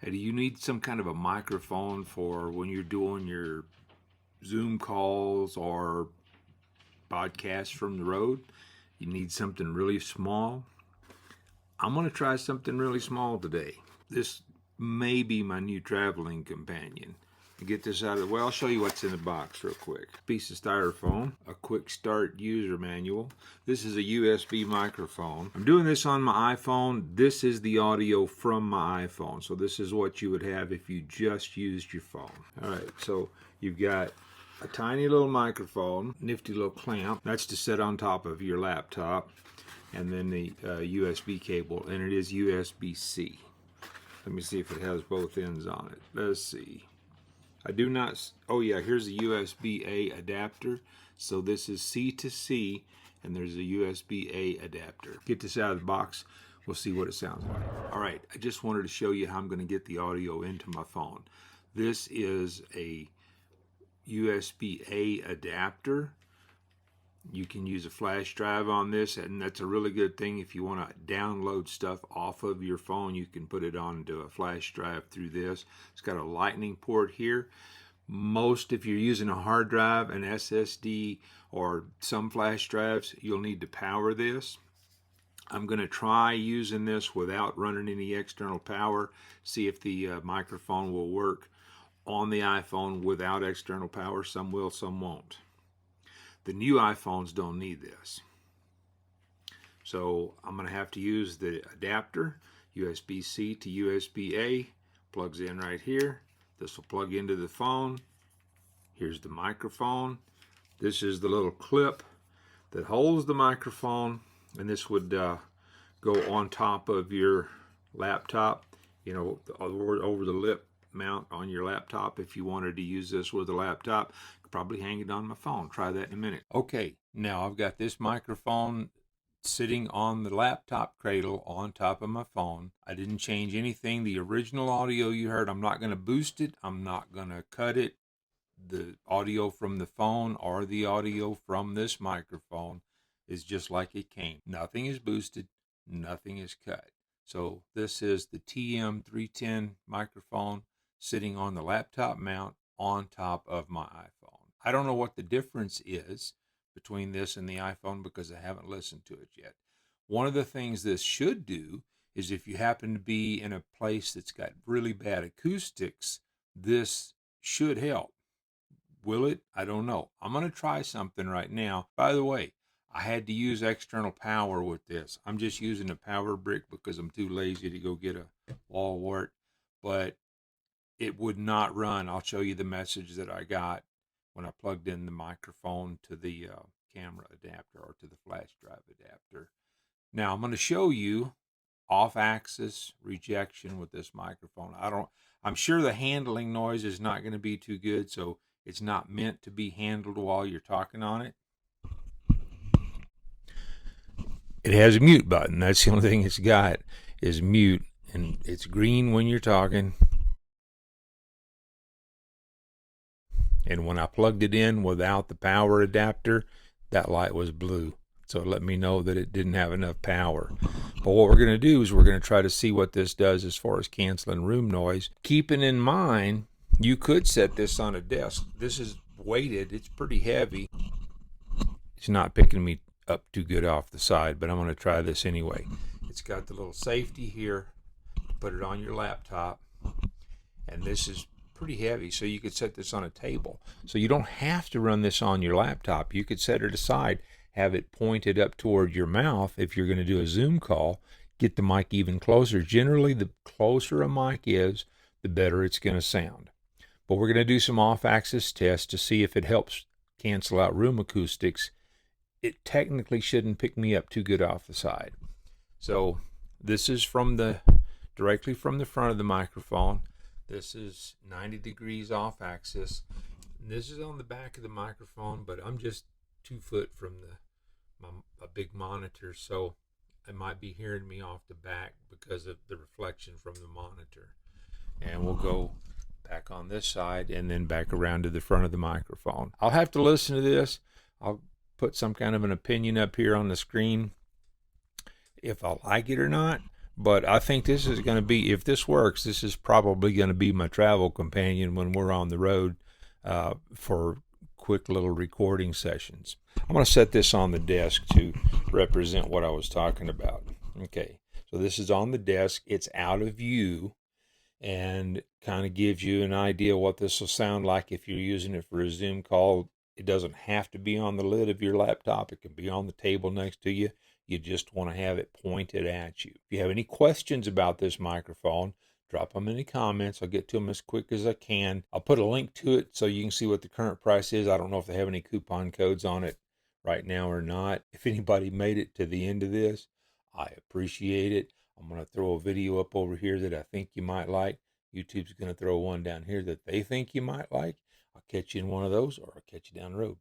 Hey, do you need some kind of a microphone for when you're doing your Zoom calls or podcasts from the road? You need something really small? I'm going to try something really small today. This may be my new traveling companion. To get this out of the way, I'll show you what's in the box real quick. Piece of styrofoam, a quick start user manual. This is a USB microphone. I'm doing this on my iPhone. This is the audio from my iPhone. So this is what you would have if you just used your phone. All right, so you've got a tiny little microphone, nifty little clamp. That's to set on top of your laptop. And then the USB cable, and it is USB-C. Let me see if it has both ends on it. Let's see. I do not, oh yeah, here's a USB-A adapter. So this is C to C, and there's a USB-A adapter. Get this out of the box, we'll see what it sounds like. All right, I just wanted to show you how I'm gonna get the audio into my phone. This is a USB-A adapter. You can use a flash drive on this, and that's a really good thing. If you want to download stuff off of your phone, you can put it onto a flash drive through this. It's got a lightning port here. If you're using a hard drive, an SSD, or some flash drives, you'll need to power this. I'm going to try using this without running any external power, see if the microphone will work on the iPhone without external power. Some will, some won't. The new iPhones don't need this. So I'm going to have to use the adapter, USB-C to USB-A, plugs in right here. This will plug into the phone. Here's the microphone. This is the little clip that holds the microphone, and this would go on top of your laptop, you know, over the lip mount on your laptop. If you wanted to use this with a laptop, probably hang it on my phone. Try that in a minute. Okay, now I've got this microphone sitting on the laptop cradle on top of my phone. I didn't change anything. The original audio you heard, I'm not going to boost it. I'm not going to cut it. The audio from the phone or the audio from this microphone is just like it came. Nothing is boosted. Nothing is cut. So this is the TM310 microphone sitting on the laptop mount on top of my iPhone. I don't know what the difference is between this and the iPhone because I haven't listened to it yet. One of the things this should do is if you happen to be in a place that's got really bad acoustics, this should help. Will it? I don't know. I'm going to try something right now. By the way, I had to use external power with this. I'm just using a power brick because I'm too lazy to go get a wall wart, but it would not run. I'll show you the message that I got when I plugged in the microphone to the camera adapter or to the flash drive adapter. Now I'm going to show you off-axis rejection with this microphone. I'm sure the handling noise is not going to be too good, so it's not meant to be handled while you're talking on it. It has a mute button. That's the only thing it's got is mute, and it's green when you're talking. And when I plugged it in without the power adapter, that light was blue. So it let me know that it didn't have enough power. But what we're going to do is we're going to try to see what this does as far as canceling room noise. Keeping in mind, you could set this on a desk. This is weighted. It's pretty heavy. It's not picking me up too good off the side, but I'm going to try this anyway. It's got the little safety here. Put it on your laptop. And this is pretty heavy, so you could set this on a table. So you don't have to run this on your laptop. You could set it aside, have it pointed up toward your mouth if you're going to do a Zoom call, get the mic even closer. Generally, the closer a mic is, the better it's going to sound. But we're going to do some off-axis tests to see if it helps cancel out room acoustics. It technically shouldn't pick me up too good off the side. So this is directly from the front of the microphone. This is 90 degrees off axis. This is on the back of the microphone, but I'm just 2 foot from a big monitor, so I might be hearing me off the back because of the reflection from the monitor. And we'll go back on this side and then back around to the front of the microphone. I'll have to listen to this. I'll put some kind of an opinion up here on the screen if I like it or not. But I think this is going to be, if this works, this is probably going to be my travel companion when we're on the road for quick little recording sessions. I'm going to set this on the desk to represent what I was talking about. Okay, so this is on the desk. It's out of view and kind of gives you an idea what this will sound like if you're using it for a Zoom call. It doesn't have to be on the lid of your laptop. It can be on the table next to you. You just want to have it pointed at you. If you have any questions about this microphone, drop them in the comments. I'll get to them as quick as I can. I'll put a link to it so you can see what the current price is. I don't know if they have any coupon codes on it right now or not. If anybody made it to the end of this, I appreciate it. I'm going to throw a video up over here that I think you might like. YouTube's going to throw one down here that they think you might like. I'll catch you in one of those, or I'll catch you down the road.